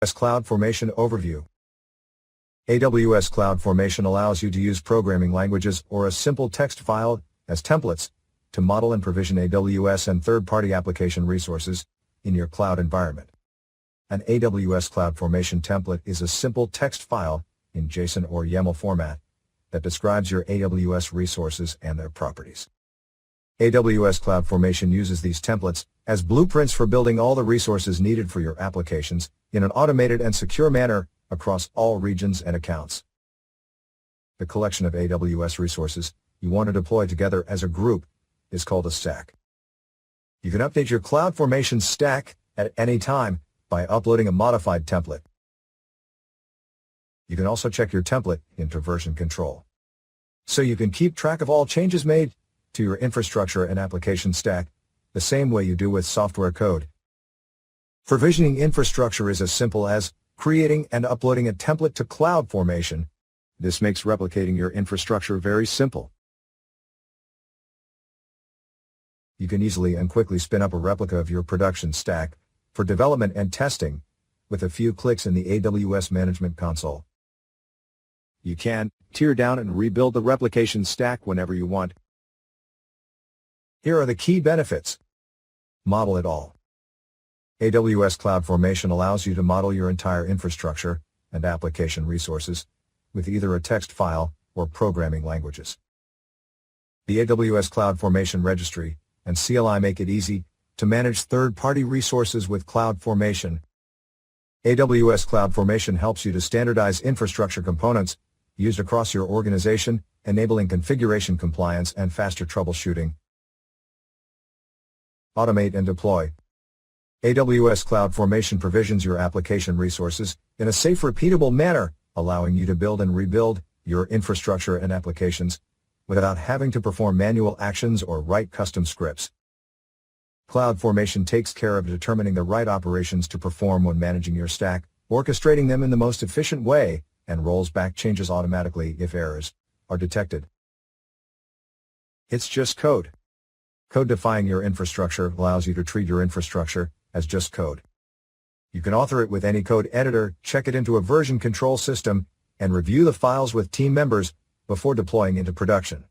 CloudFormation Overview. AWS CloudFormation allows you to use programming languages or a simple text file as templates to model and provision AWS and third-party application resources in your cloud environment. An AWS CloudFormation template is a simple text file in JSON or YAML format that describes your AWS resources and their properties. AWS CloudFormation uses these templates as blueprints for building all the resources needed for your applications in an automated and secure manner across all regions and accounts. The collection of AWS resources you want to deploy together as a group is called a stack. You can update your CloudFormation stack at any time by uploading a modified template. You can also check your template into version control, so you can keep track of all changes made to your infrastructure and application stack the same way you do with software code. Provisioning infrastructure is as simple as creating and uploading a template to CloudFormation. This makes replicating your infrastructure very simple. You can easily and quickly spin up a replica of your production stack for development and testing with a few clicks in the AWS Management Console. You can tear down and rebuild the replication stack whenever you want. Here are the key benefits. Model it all. AWS CloudFormation allows you to model your entire infrastructure and application resources with either a text file or programming languages. The AWS CloudFormation Registry and CLI make it easy to manage third-party resources with CloudFormation. AWS CloudFormation helps you to standardize infrastructure components used across your organization, enabling configuration compliance and faster troubleshooting. Automate and deploy. AWS CloudFormation provisions your application resources in a safe, repeatable manner, allowing you to build and rebuild your infrastructure and applications without having to perform manual actions or write custom scripts. CloudFormation takes care of determining the right operations to perform when managing your stack, orchestrating them in the most efficient way, and rolls back changes automatically if errors are detected. It's just code. Codifying your infrastructure allows you to treat your infrastructure as just code. You can author it with any code editor, check it into a version control system, and review the files with team members before deploying into production.